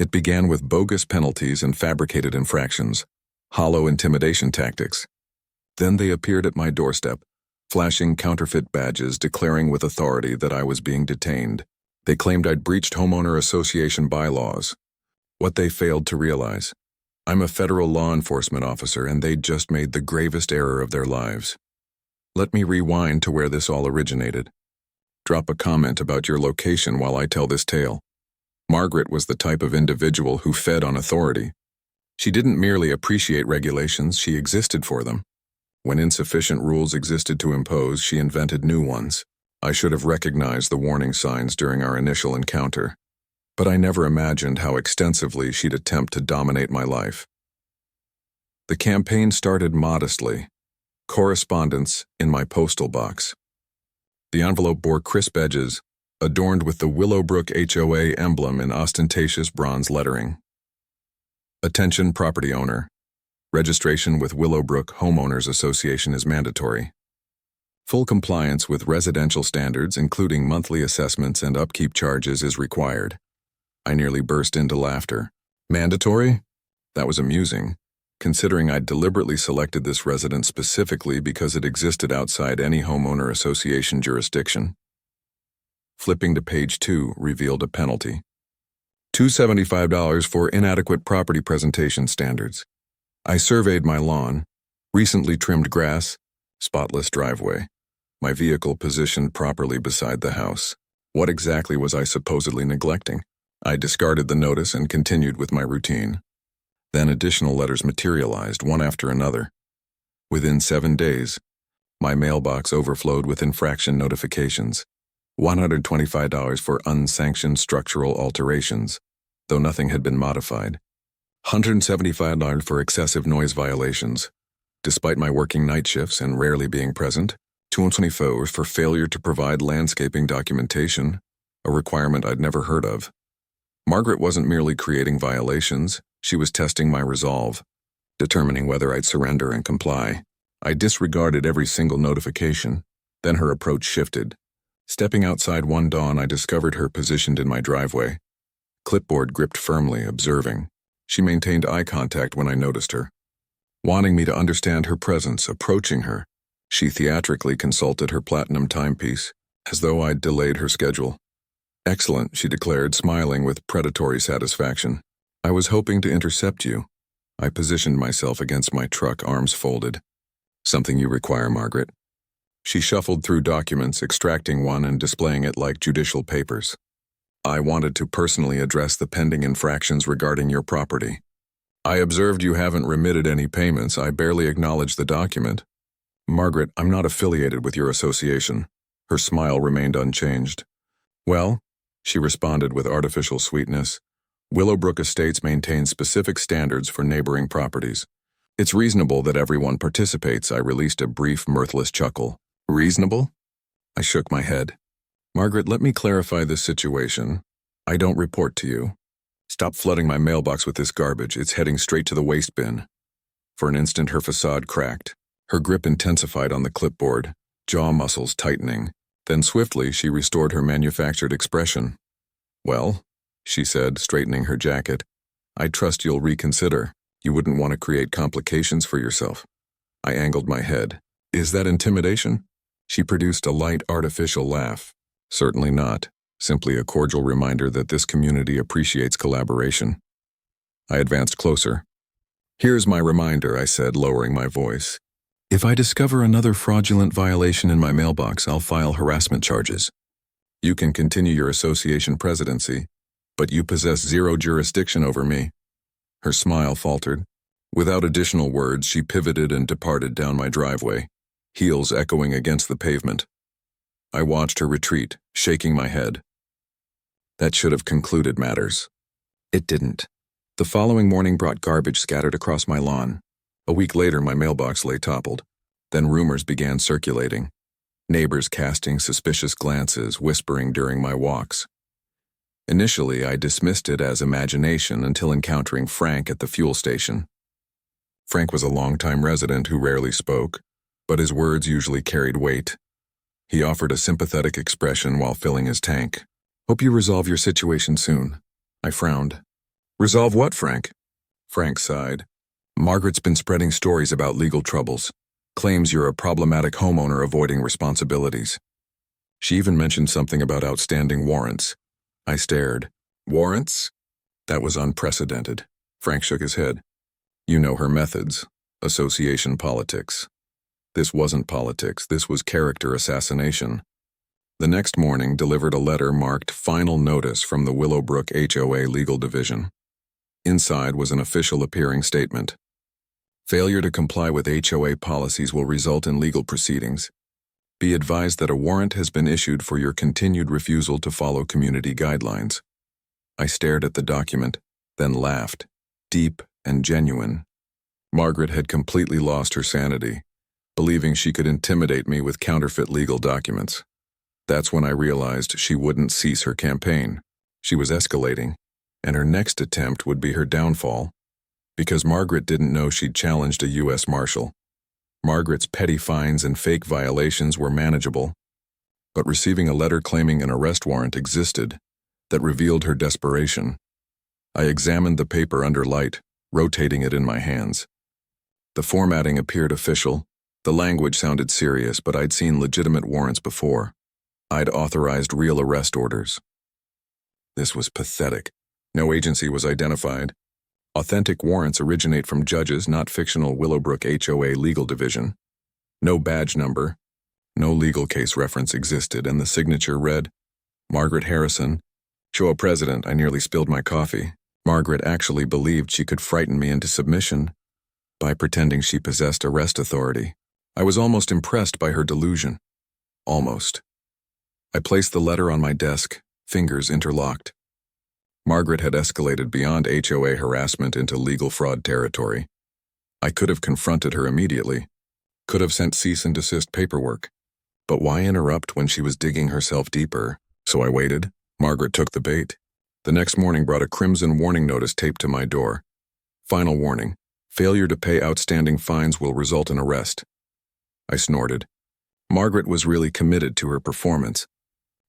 It began with bogus penalties and fabricated infractions, hollow intimidation tactics. Then they appeared at my doorstep, flashing counterfeit badges declaring with authority that I was being detained. They claimed I'd breached homeowner association bylaws. What they failed to realize: I'm a federal law enforcement officer and they'd just made the gravest error of their lives. Let me rewind to where this all originated. Drop a comment about your location while I tell this tale. Margaret was the type of individual who fed on authority. She didn't merely appreciate regulations, she existed for them. When insufficient rules existed to impose, she invented new ones. I should have recognized the warning signs during our initial encounter, but I never imagined how extensively she'd attempt to dominate my life. The campaign started modestly. Correspondence in my postal box. The envelope bore crisp edges, adorned with the Willowbrook HOA emblem in ostentatious bronze lettering. Attention property owner. Registration with Willowbrook Homeowners Association is mandatory. Full compliance with residential standards, including monthly assessments and upkeep charges, is required. I nearly burst into laughter. Mandatory? That was amusing, considering I'd deliberately selected this residence specifically because it existed outside any homeowner association jurisdiction. Flipping to page 2 revealed a penalty. $275 for inadequate property presentation standards. I surveyed my lawn, recently trimmed grass, spotless driveway. My vehicle positioned properly beside the house. What exactly was I supposedly neglecting? I discarded the notice and continued with my routine. Then additional letters materialized, one after another. Within 7 days, my mailbox overflowed with infraction notifications. $125 for unsanctioned structural alterations, though nothing had been modified. $175 for excessive noise violations. Despite my working night shifts and rarely being present, $224 for failure to provide landscaping documentation, a requirement I'd never heard of. Margaret wasn't merely creating violations, she was testing my resolve, determining whether I'd surrender and comply. I disregarded every single notification. Then her approach shifted. Stepping outside one dawn, I discovered her positioned in my driveway. Clipboard gripped firmly, observing. She maintained eye contact when I noticed her. Wanting me to understand her presence, approaching her, she theatrically consulted her platinum timepiece, as though I'd delayed her schedule. Excellent, she declared, smiling with predatory satisfaction. I was hoping to intercept you. I positioned myself against my truck, arms folded. Something you require, Margaret. She shuffled through documents, extracting one and displaying it like judicial papers. I wanted to personally address the pending infractions regarding your property. I observed you haven't remitted any payments. I barely acknowledged the document. Margaret, I'm not affiliated with your association. Her smile remained unchanged. Well, she responded with artificial sweetness, Willowbrook Estates maintains specific standards for neighboring properties. It's reasonable that everyone participates. I released a brief, mirthless chuckle. Reasonable? I shook my head. Margaret, let me clarify this situation. I don't report to you. Stop flooding my mailbox with this garbage. It's heading straight to the waste bin. For an instant, her facade cracked. Her grip intensified on the clipboard, jaw muscles tightening. Then swiftly, she restored her manufactured expression. Well, she said, straightening her jacket, I trust you'll reconsider. You wouldn't want to create complications for yourself. I angled my head. Is that intimidation? She produced a light, artificial laugh. Certainly not. Simply a cordial reminder that this community appreciates collaboration. I advanced closer. Here's my reminder, I said, lowering my voice. If I discover another fraudulent violation in my mailbox, I'll file harassment charges. You can continue your association presidency, but you possess zero jurisdiction over me. Her smile faltered. Without additional words, she pivoted and departed down my driveway, heels echoing against the pavement. I watched her retreat, shaking my head. That should have concluded matters. It didn't. The following morning brought garbage scattered across my lawn. A week later, my mailbox lay toppled. Then rumors began circulating. Neighbors casting suspicious glances, whispering during my walks. Initially, I dismissed it as imagination until encountering Frank at the fuel station. Frank was a longtime resident who rarely spoke, but his words usually carried weight. He offered a sympathetic expression while filling his tank. Hope you resolve your situation soon. I frowned. Resolve what, Frank? Frank sighed. Margaret's been spreading stories about legal troubles. Claims you're a problematic homeowner avoiding responsibilities. She even mentioned something about outstanding warrants. I stared. Warrants? That was unprecedented. Frank shook his head. You know her methods. Association politics. This wasn't politics, this was character assassination. The next morning delivered a letter marked Final Notice from the Willowbrook HOA Legal Division. Inside was an official appearing statement. Failure to comply with HOA policies will result in legal proceedings. Be advised that a warrant has been issued for your continued refusal to follow community guidelines. I stared at the document, then laughed, deep and genuine. Margaret had completely lost her sanity, believing she could intimidate me with counterfeit legal documents. That's when I realized she wouldn't cease her campaign. She was escalating, and her next attempt would be her downfall. Because Margaret didn't know she'd challenged a U.S. Marshal. Margaret's petty fines and fake violations were manageable, but receiving a letter claiming an arrest warrant existed that revealed her desperation. I examined the paper under light, rotating it in my hands. The formatting appeared official. The language sounded serious, but I'd seen legitimate warrants before. I'd authorized real arrest orders. This was pathetic. No agency was identified. Authentic warrants originate from judges, not fictional Willowbrook HOA Legal Division. No badge number. No legal case reference existed, and the signature read, Margaret Harrison, HOA President. I nearly spilled my coffee. Margaret actually believed she could frighten me into submission by pretending she possessed arrest authority. I was almost impressed by her delusion. Almost. I placed the letter on my desk, fingers interlocked. Margaret had escalated beyond HOA harassment into legal fraud territory. I could have confronted her immediately, could have sent cease and desist paperwork. But why interrupt when she was digging herself deeper? So I waited. Margaret took the bait. The next morning brought a crimson warning notice taped to my door. Final warning. Failure to pay outstanding fines will result in arrest. I snorted. Margaret was really committed to her performance.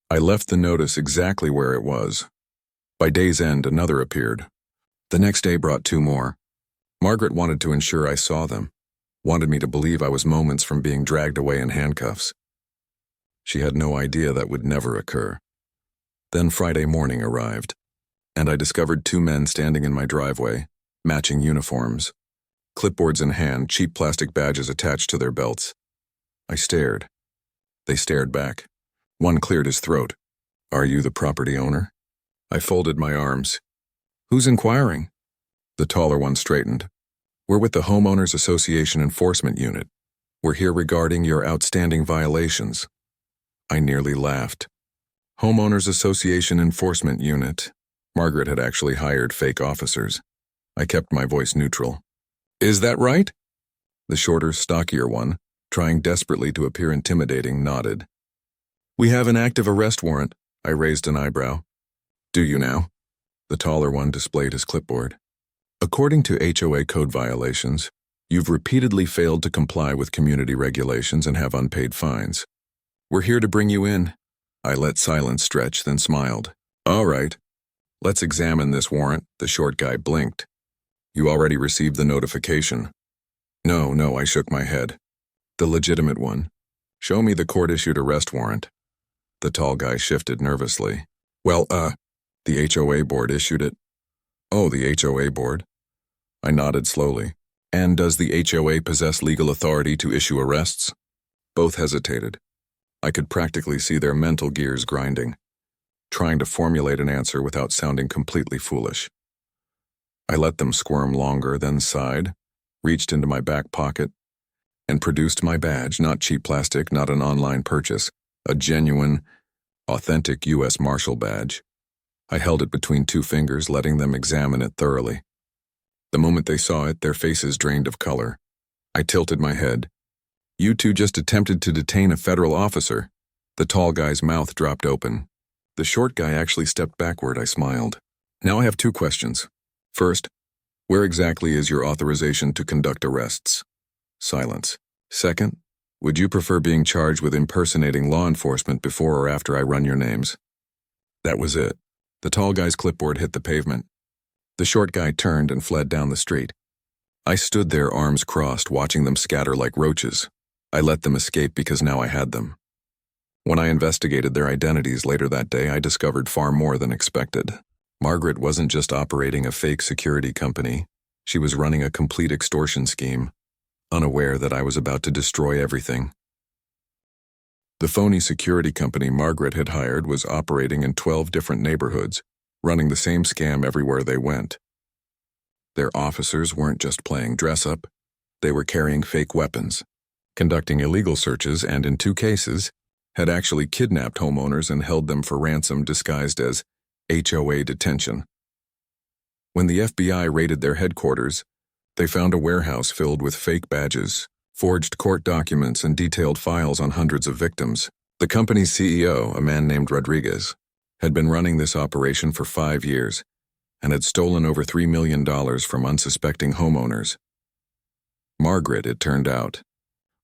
I left the notice exactly where it was. By day's end, another appeared. The next day brought two more. Margaret wanted to ensure I saw them, wanted me to believe I was moments from being dragged away in handcuffs. She had no idea that would never occur. Then Friday morning arrived, and I discovered two men standing in my driveway, matching uniforms. Clipboards in hand, cheap plastic badges attached to their belts. I stared. They stared back. One cleared his throat. Are you the property owner? I folded my arms. Who's inquiring? The taller one straightened. We're with the Homeowners Association Enforcement Unit. We're here regarding your outstanding violations. I nearly laughed. Homeowners Association Enforcement Unit. Margaret had actually hired fake officers. I kept my voice neutral. Is that right? The shorter, stockier one, trying desperately to appear intimidating, nodded. We have an active arrest warrant. I raised an eyebrow. Do you now? The taller one displayed his clipboard. According to HOA code violations, you've repeatedly failed to comply with community regulations and have unpaid fines. We're here to bring you in. I let silence stretch, then smiled. All right. Let's examine this warrant. The short guy blinked. You already received the notification. No, I shook my head. The legitimate one. Show me the court-issued arrest warrant. The tall guy shifted nervously. Well, the HOA board issued it. Oh, the HOA board? I nodded slowly. And does the HOA possess legal authority to issue arrests? Both hesitated. I could practically see their mental gears grinding, trying to formulate an answer without sounding completely foolish. I let them squirm longer, then sighed, reached into my back pocket, and produced my badge, not cheap plastic, not an online purchase, a genuine, authentic U.S. Marshal badge. I held it between two fingers, letting them examine it thoroughly. The moment they saw it, their faces drained of color. I tilted my head. You two just attempted to detain a federal officer. The tall guy's mouth dropped open. The short guy actually stepped backward. I smiled. Now I have two questions. First, where exactly is your authorization to conduct arrests? Silence. Second, would you prefer being charged with impersonating law enforcement before or after I run your names? That was it. The tall guy's clipboard hit the pavement. The short guy turned and fled down the street. I stood there, arms crossed, watching them scatter like roaches. I let them escape because now I had them. When I investigated their identities later that day, I discovered far more than expected. Margaret wasn't just operating a fake security company. She was running a complete extortion scheme, unaware that I was about to destroy everything. The phony security company Margaret had hired was operating in 12 different neighborhoods, running the same scam everywhere they went. Their officers weren't just playing dress-up, they were carrying fake weapons, conducting illegal searches, and in 2 cases, had actually kidnapped homeowners and held them for ransom disguised as HOA detention. When the FBI raided their headquarters, they found a warehouse filled with fake badges, forged court documents, and detailed files on hundreds of victims. The company's CEO, a man named Rodriguez, had been running this operation for 5 years and had stolen over $3 million from unsuspecting homeowners. Margaret, it turned out,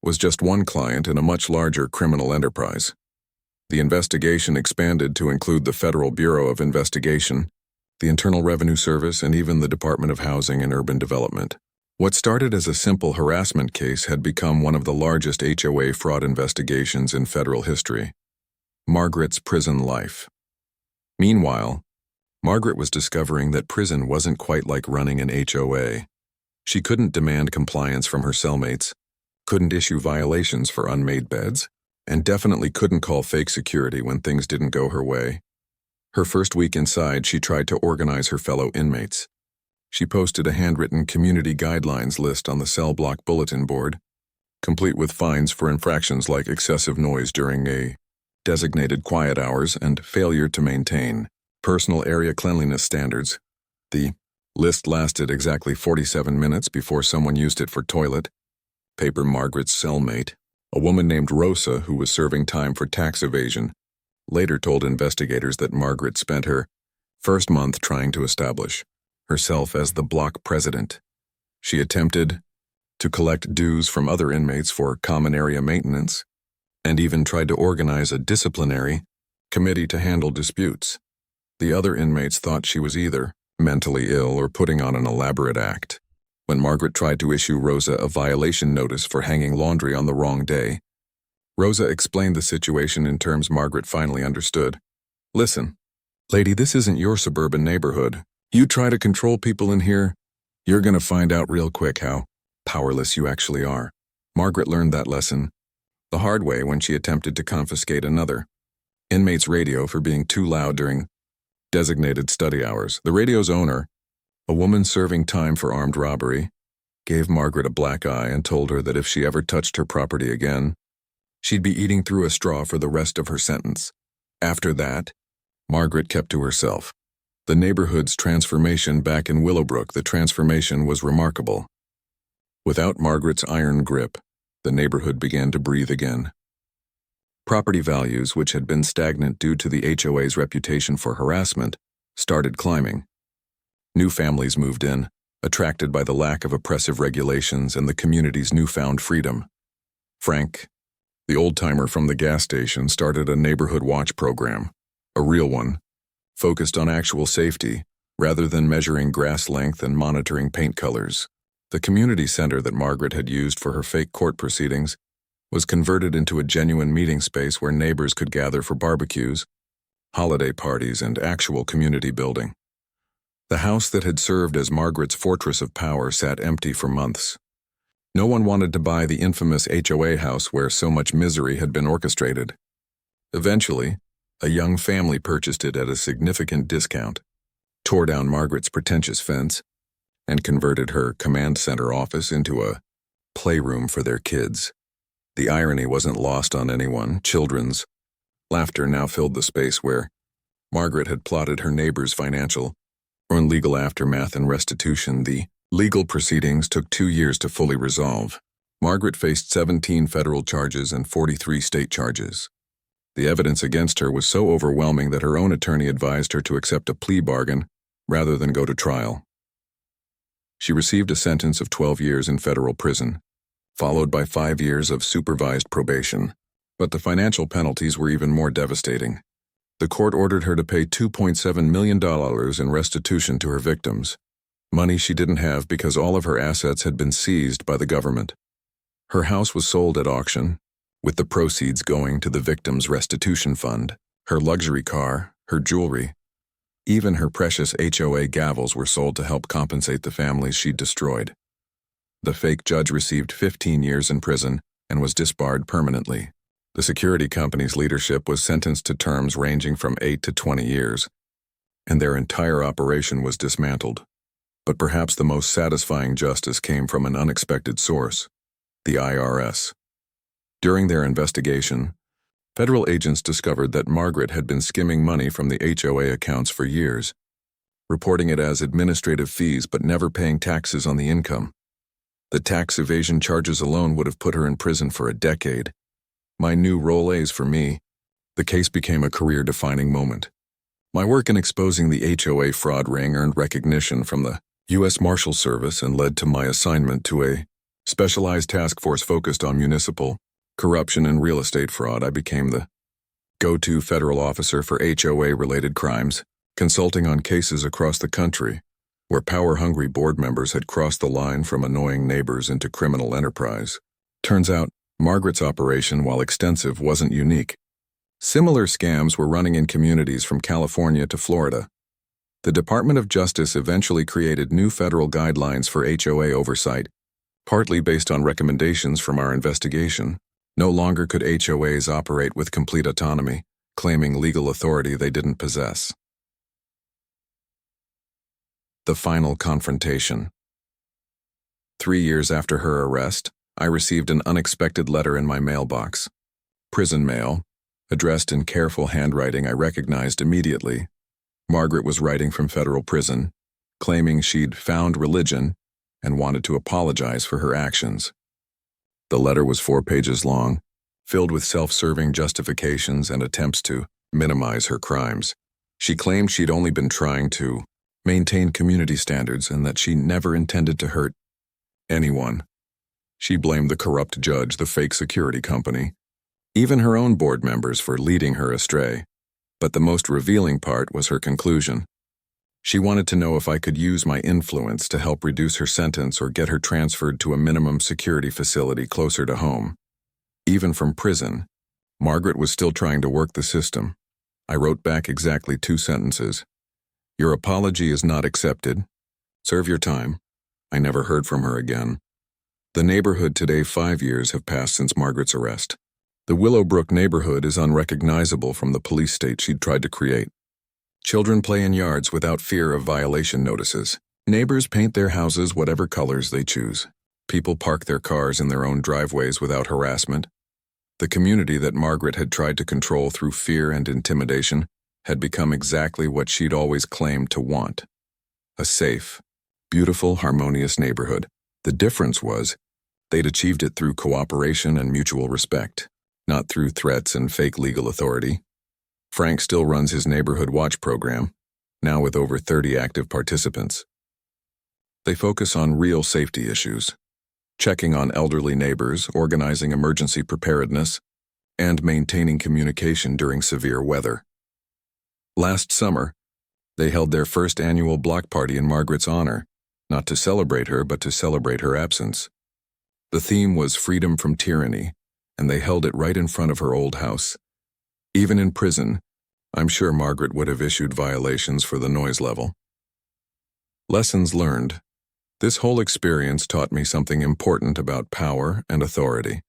was just one client in a much larger criminal enterprise. The investigation expanded to include the Federal Bureau of Investigation, the Internal Revenue Service, and even the Department of Housing and Urban Development. What started as a simple harassment case had become one of the largest HOA fraud investigations in federal history. Margaret's prison life. Meanwhile, Margaret was discovering that prison wasn't quite like running an HOA. She couldn't demand compliance from her cellmates, couldn't issue violations for unmade beds, and definitely couldn't call fake security when things didn't go her way. Her first week inside, she tried to organize her fellow inmates. She posted a handwritten community guidelines list on the cell block bulletin board, complete with fines for infractions like excessive noise during a designated quiet hours and failure to maintain personal area cleanliness standards. The list lasted exactly 47 minutes before someone used it for toilet paper. Margaret's cellmate, a woman named Rosa who was serving time for tax evasion, later told investigators that Margaret spent her first month trying to establish herself as the block president. She attempted to collect dues from other inmates for common area maintenance, and even tried to organize a disciplinary committee to handle disputes. The other inmates thought she was either mentally ill or putting on an elaborate act. When Margaret tried to issue Rosa a violation notice for hanging laundry on the wrong day, Rosa explained the situation in terms Margaret finally understood. "Listen, lady, this isn't your suburban neighborhood. You try to control people in here, you're gonna find out real quick how powerless you actually are." Margaret learned that lesson the hard way when she attempted to confiscate another inmate's radio for being too loud during designated study hours. The radio's owner, a woman serving time for armed robbery, gave Margaret a black eye and told her that if she ever touched her property again, she'd be eating through a straw for the rest of her sentence. After that, Margaret kept to herself. The neighborhood's transformation back in Willowbrook, the transformation was remarkable. Without Margaret's iron grip, the neighborhood began to breathe again. Property values, which had been stagnant due to the HOA's reputation for harassment, started climbing. New families moved in, attracted by the lack of oppressive regulations and the community's newfound freedom. Frank, the old-timer from the gas station, started a neighborhood watch program, a real one, focused on actual safety, rather than measuring grass length and monitoring paint colors. The community center that Margaret had used for her fake court proceedings was converted into a genuine meeting space where neighbors could gather for barbecues, holiday parties, and actual community building. The house that had served as Margaret's fortress of power sat empty for months. No one wanted to buy the infamous HOA house where so much misery had been orchestrated. Eventually, a young family purchased it at a significant discount, tore down Margaret's pretentious fence, and converted her command center office into a playroom for their kids. The irony wasn't lost on anyone. Children's laughter now filled the space where Margaret had plotted her neighbor's financial or legal aftermath and restitution. The legal proceedings took 2 years to fully resolve. Margaret faced 17 federal charges and 43 state charges. The evidence against her was so overwhelming that her own attorney advised her to accept a plea bargain rather than go to trial. She received a sentence of 12 years in federal prison, followed by 5 years of supervised probation. But the financial penalties were even more devastating. The court ordered her to pay $2.7 million in restitution to her victims, money she didn't have because all of her assets had been seized by the government. Her house was sold at auction, with the proceeds going to the victims' restitution fund. Her luxury car, her jewelry, even her precious HOA gavels were sold to help compensate the families she'd destroyed. The fake judge received 15 years in prison and was disbarred permanently. The security company's leadership was sentenced to terms ranging from 8 to 20 years, and their entire operation was dismantled. But perhaps the most satisfying justice came from an unexpected source: the IRS. During their investigation, federal agents discovered that Margaret had been skimming money from the HOA accounts for years, reporting it as administrative fees but never paying taxes on the income. The tax evasion charges alone would have put her in prison for a decade. My new role for me, the case became a career-defining moment. My work in exposing the HOA fraud ring earned recognition from the U.S. Marshal Service and led to my assignment to a specialized task force focused on municipal corruption and real estate fraud. I became the go-to federal officer for HOA-related crimes, consulting on cases across the country where power-hungry board members had crossed the line from annoying neighbors into criminal enterprise. Turns out, Margaret's operation, while extensive, wasn't unique. Similar scams were running in communities from California to Florida. The Department of Justice eventually created new federal guidelines for HOA oversight, partly based on recommendations from our investigation. No longer could HOAs operate with complete autonomy, claiming legal authority they didn't possess. The final confrontation. 3 years after her arrest, I received an unexpected letter in my mailbox. Prison mail, addressed in careful handwriting I recognized immediately. Margaret was writing from federal prison, claiming she'd found religion and wanted to apologize for her actions. The letter was 4 pages long, filled with self-serving justifications and attempts to minimize her crimes. She claimed she'd only been trying to maintain community standards and that she never intended to hurt anyone. She blamed the corrupt judge, the fake security company, even her own board members for leading her astray. But the most revealing part was her conclusion. She wanted to know if I could use my influence to help reduce her sentence or get her transferred to a minimum security facility closer to home. Even from prison, Margaret was still trying to work the system. I wrote back exactly 2 sentences. "Your apology is not accepted. Serve your time." I never heard from her again. The neighborhood today, 5 years have passed since Margaret's arrest. The Willowbrook neighborhood is unrecognizable from the police state she'd tried to create. Children play in yards without fear of violation notices. Neighbors paint their houses whatever colors they choose. People park their cars in their own driveways without harassment. The community that Margaret had tried to control through fear and intimidation had become exactly what she'd always claimed to want: a safe, beautiful, harmonious neighborhood. The difference was, they'd achieved it through cooperation and mutual respect, not through threats and fake legal authority. Frank still runs his neighborhood watch program, now with over 30 active participants. They focus on real safety issues, checking on elderly neighbors, organizing emergency preparedness, and maintaining communication during severe weather. Last summer, they held their first annual block party in Margaret's honor, not to celebrate her, but to celebrate her absence. The theme was freedom from tyranny, and they held it right in front of her old house. Even in prison, I'm sure Margaret would have issued violations for the noise level. Lessons learned. This whole experience taught me something important about power and authority.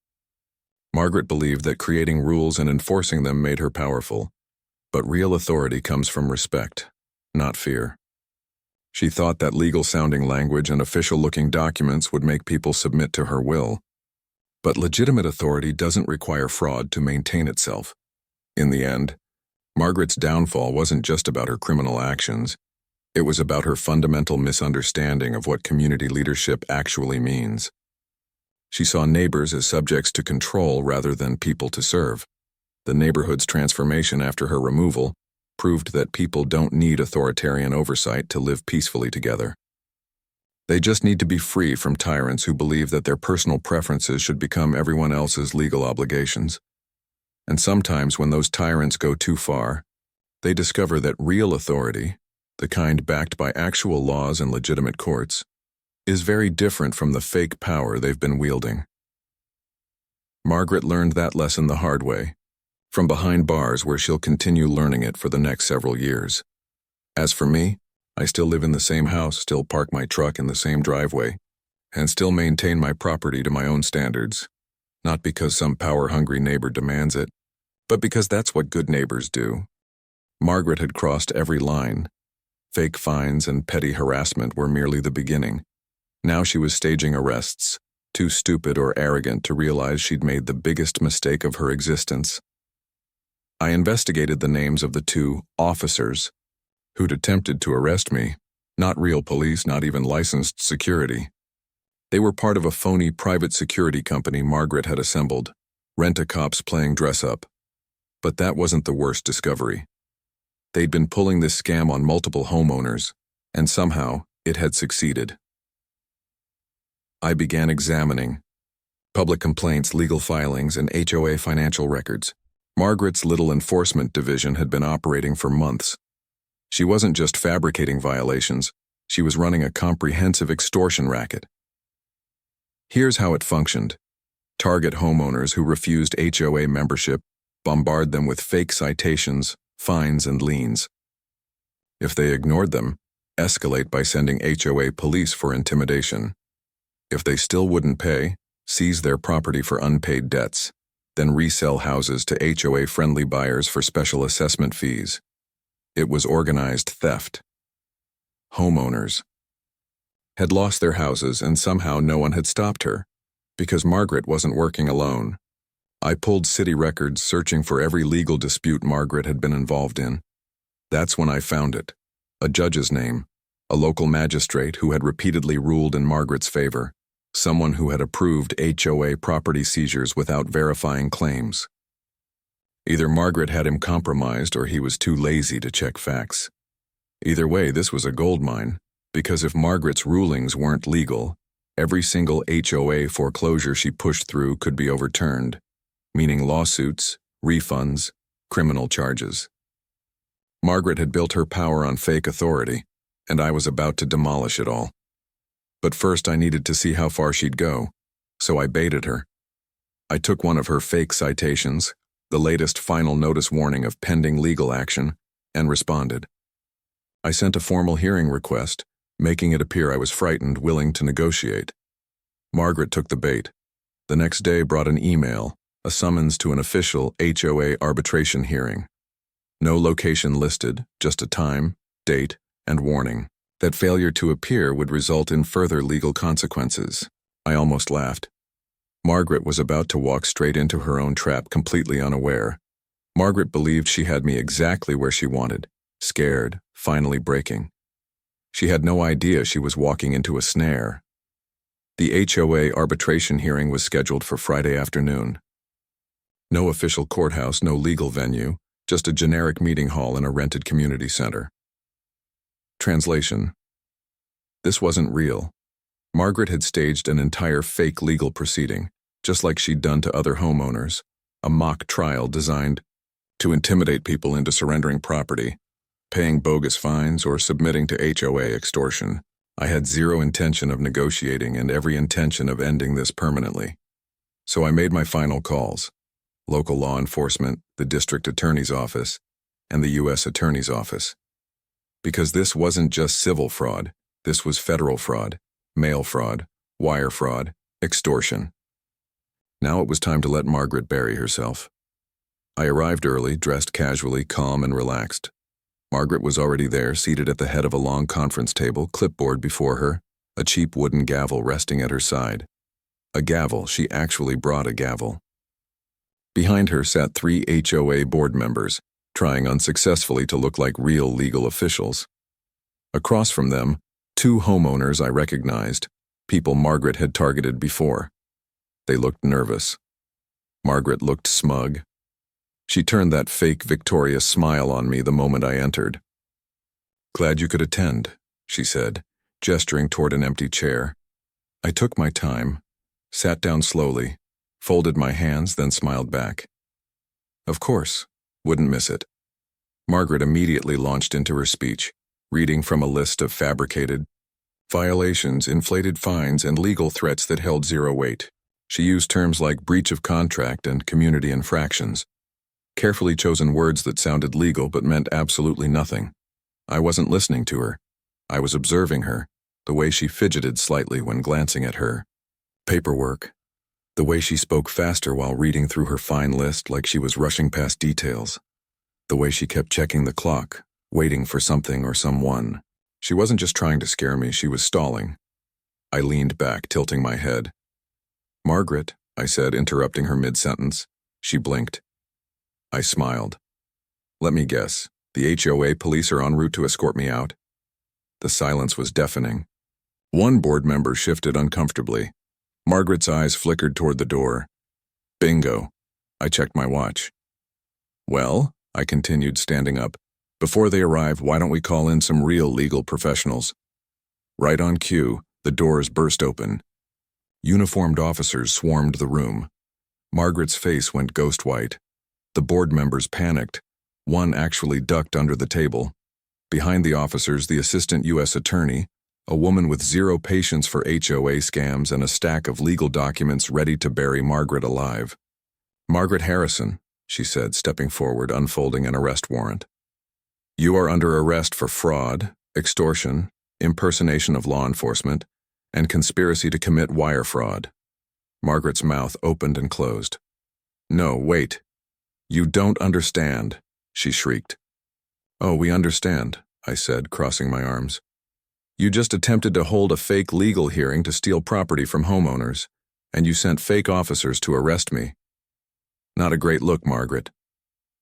Margaret believed that creating rules and enforcing them made her powerful, but real authority comes from respect, not fear. She thought that legal-sounding language and official-looking documents would make people submit to her will. But legitimate authority doesn't require fraud to maintain itself. In the end, Margaret's downfall wasn't just about her criminal actions. It was about her fundamental misunderstanding of what community leadership actually means. She saw neighbors as subjects to control rather than people to serve. The neighborhood's transformation after her removal proved that people don't need authoritarian oversight to live peacefully together. They just need to be free from tyrants who believe that their personal preferences should become everyone else's legal obligations. And sometimes when those tyrants go too far, they discover that real authority, the kind backed by actual laws and legitimate courts, is very different from the fake power they've been wielding. Margaret learned that lesson the hard way, from behind bars where she'll continue learning it for the next several years. As for me, I still live in the same house, still park my truck in the same driveway, and still maintain my property to my own standards, not because some power-hungry neighbor demands it, but because that's what good neighbors do. Margaret had crossed every line. Fake fines and petty harassment were merely the beginning. Now she was staging arrests, too stupid or arrogant to realize she'd made the biggest mistake of her existence. I investigated the names of the two officers who'd attempted to arrest me, not real police, not even licensed security. They were part of a phony private security company Margaret had assembled, rent-a-cops playing dress-up. But that wasn't the worst discovery. They'd been pulling this scam on multiple homeowners, and somehow it had succeeded. I began examining public complaints, legal filings, and HOA financial records. Margaret's little enforcement division had been operating for months. She wasn't just fabricating violations, she was running a comprehensive extortion racket. Here's how it functioned. Target homeowners who refused HOA membership, bombard them with fake citations, fines, and liens. If they ignored them, escalate by sending HOA police for intimidation. If they still wouldn't pay, seize their property for unpaid debts, then resell houses to HOA-friendly buyers for special assessment fees. It was organized theft. Homeowners had lost their houses, and somehow no one had stopped her, because Margaret wasn't working alone. I pulled city records searching for every legal dispute Margaret had been involved in. That's when I found it. A judge's name, a local magistrate who had repeatedly ruled in Margaret's favor, someone who had approved HOA property seizures without verifying claims. Either Margaret had him compromised or he was too lazy to check facts. Either way, this was a goldmine, because if Margaret's rulings weren't legal, every single HOA foreclosure she pushed through could be overturned, meaning lawsuits, refunds, criminal charges. Margaret had built her power on fake authority, and I was about to demolish it all. But first I needed to see how far she'd go, so I baited her. I took one of her fake citations, the latest final notice warning of pending legal action, and responded. I sent a formal hearing request, making it appear I was frightened, willing to negotiate. Margaret took the bait. The next day brought an email, a summons to an official HOA arbitration hearing. No location listed, just a time, date, and warning that failure to appear would result in further legal consequences. I almost laughed. Margaret was about to walk straight into her own trap, completely unaware. Margaret believed she had me exactly where she wanted, scared, finally breaking. She had no idea she was walking into a snare. The HOA arbitration hearing was scheduled for Friday afternoon. No official courthouse, no legal venue, just a generic meeting hall in a rented community center. Translation. This wasn't real. Margaret had staged an entire fake legal proceeding, just like she'd done to other homeowners, a mock trial designed to intimidate people into surrendering property, paying bogus fines, or submitting to HOA extortion. I had zero intention of negotiating and every intention of ending this permanently. So I made my final calls. Local law enforcement, the district attorney's office, and the U.S. attorney's office. Because this wasn't just civil fraud, this was federal fraud, mail fraud, wire fraud, extortion. Now it was time to let Margaret bury herself. I arrived early, dressed casually, calm and relaxed. Margaret was already there, seated at the head of a long conference table, clipboard before her, a cheap wooden gavel resting at her side. A gavel, she actually brought a gavel. Behind her sat 3 HOA board members, trying unsuccessfully to look like real legal officials. Across from them, 2 homeowners I recognized, people Margaret had targeted before. They looked nervous. Margaret looked smug. She turned that fake victorious smile on me the moment I entered. "Glad you could attend," she said, gesturing toward an empty chair. I took my time, sat down slowly, folded my hands, then smiled back. Of course, wouldn't miss it. Margaret immediately launched into her speech, reading from a list of fabricated violations, inflated fines, and legal threats that held zero weight. She used terms like breach of contract and community infractions, carefully chosen words that sounded legal but meant absolutely nothing. I wasn't listening to her. I was observing her, the way she fidgeted slightly when glancing at her paperwork, the way she spoke faster while reading through her fine list like she was rushing past details, the way she kept checking the clock, waiting for something or someone. She wasn't just trying to scare me, she was stalling. I leaned back, tilting my head. "Margaret," I said, interrupting her mid-sentence. She blinked. I smiled. "Let me guess. The HOA police are en route to escort me out?" The silence was deafening. One board member shifted uncomfortably. Margaret's eyes flickered toward the door. Bingo. I checked my watch. "Well," I continued, standing up, "before they arrive, why don't we call in some real legal professionals?" Right on cue, the doors burst open. Uniformed officers swarmed the room. Margaret's face went ghost white. The board members panicked. One actually ducked under the table. Behind the officers, the assistant U.S. attorney, a woman with zero patience for HOA scams and a stack of legal documents ready to bury Margaret alive. "Margaret Harrison," she said, stepping forward, unfolding an arrest warrant. "You are under arrest for fraud, extortion, impersonation of law enforcement, and conspiracy to commit wire fraud." Margaret's mouth opened and closed. "No, wait. You don't understand," she shrieked. "Oh, we understand," I said, crossing my arms. "You just attempted to hold a fake legal hearing to steal property from homeowners, and you sent fake officers to arrest me. Not a great look, Margaret."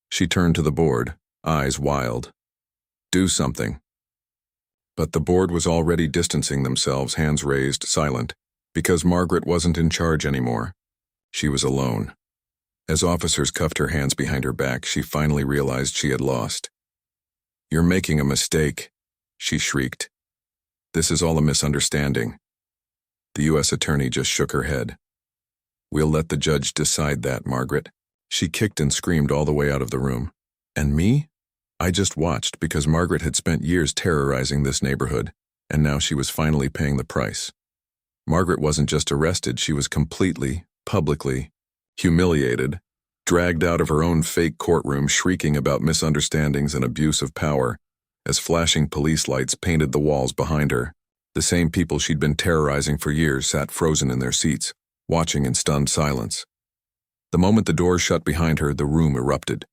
She turned to the board, eyes wild. "Do something." But the board was already distancing themselves, hands raised, silent, because Margaret wasn't in charge anymore. She was alone. As officers cuffed her hands behind her back, she finally realized she had lost. "You're making a mistake," she shrieked. "This is all a misunderstanding." The U.S. attorney just shook her head. "We'll let the judge decide that, Margaret." She kicked and screamed all the way out of the room. And me? I just watched because Margaret had spent years terrorizing this neighborhood, and now she was finally paying the price. Margaret wasn't just arrested, she was completely, publicly, humiliated, dragged out of her own fake courtroom shrieking about misunderstandings and abuse of power, as flashing police lights painted the walls behind her. The same people she'd been terrorizing for years sat frozen in their seats, watching in stunned silence. The moment the doors shut behind her, the room erupted.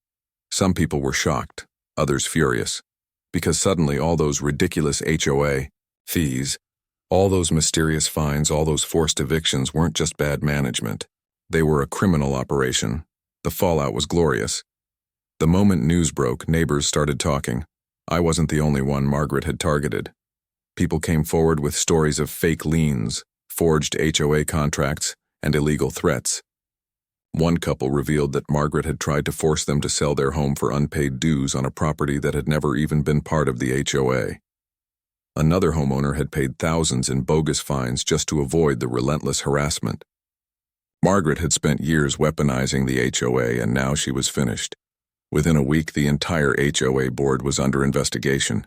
Some people were shocked, others furious, because suddenly all those ridiculous HOA fees, all those mysterious fines, all those forced evictions weren't just bad management. They were a criminal operation. The fallout was glorious. The moment news broke, neighbors started talking. I wasn't the only one Margaret had targeted. People came forward with stories of fake liens, forged HOA contracts, and illegal threats. One couple revealed that Margaret had tried to force them to sell their home for unpaid dues on a property that had never even been part of the HOA. Another homeowner had paid thousands in bogus fines just to avoid the relentless harassment. Margaret had spent years weaponizing the HOA, and now she was finished. Within a week, the entire HOA board was under investigation.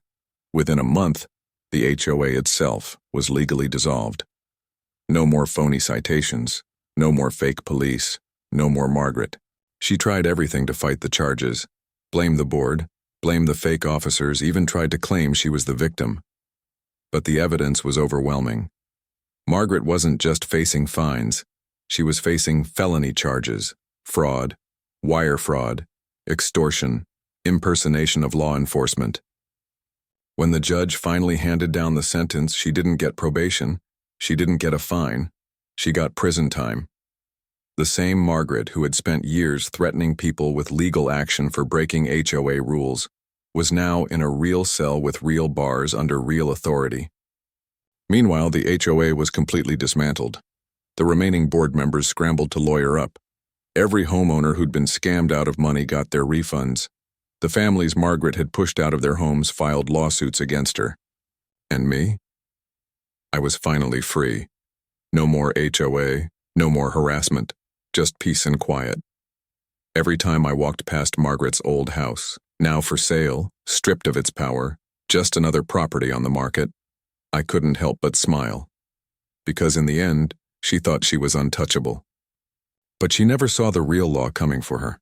Within a month, the HOA itself was legally dissolved. No more phony citations, no more fake police, no more Margaret. She tried everything to fight the charges, blamed the board, blamed the fake officers, even tried to claim she was the victim. But the evidence was overwhelming. Margaret wasn't just facing fines, she was facing felony charges, fraud, wire fraud, extortion, impersonation of law enforcement. When the judge finally handed down the sentence, she didn't get probation, she didn't get a fine, she got prison time. The same Margaret who had spent years threatening people with legal action for breaking HOA rules was now in a real cell with real bars under real authority. Meanwhile, the HOA was completely dismantled. The remaining board members scrambled to lawyer up. Every homeowner who'd been scammed out of money got their refunds. The families Margaret had pushed out of their homes filed lawsuits against her. And me? I was finally free. No more HOA, no more harassment, just peace and quiet. Every time I walked past Margaret's old house, Now for sale, stripped of its power, just another property on the market. I couldn't help but smile. Because in the end, she thought she was untouchable. But she never saw the real law coming for her.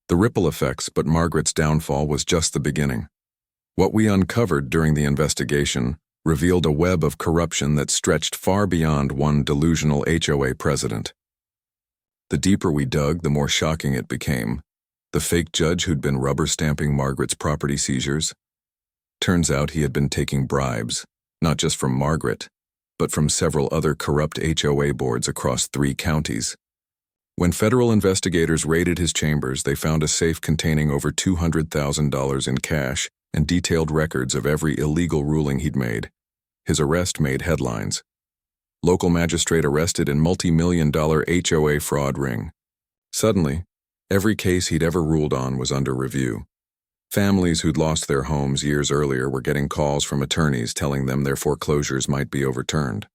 The ripple effects, but Margaret's downfall was just the beginning. What we uncovered during the investigation revealed a web of corruption that stretched far beyond one delusional HOA president. The deeper we dug, the more shocking it became. The fake judge who'd been rubber-stamping Margaret's property seizures. Turns out he had been taking bribes, not just from Margaret, but from several other corrupt HOA boards across 3 counties. When federal investigators raided his chambers, they found a safe containing over $200,000 in cash and detailed records of every illegal ruling he'd made. His arrest made headlines. Local magistrate arrested in multi-million-dollar HOA fraud ring. Suddenly, every case he'd ever ruled on was under review. Families who'd lost their homes years earlier were getting calls from attorneys telling them their foreclosures might be overturned.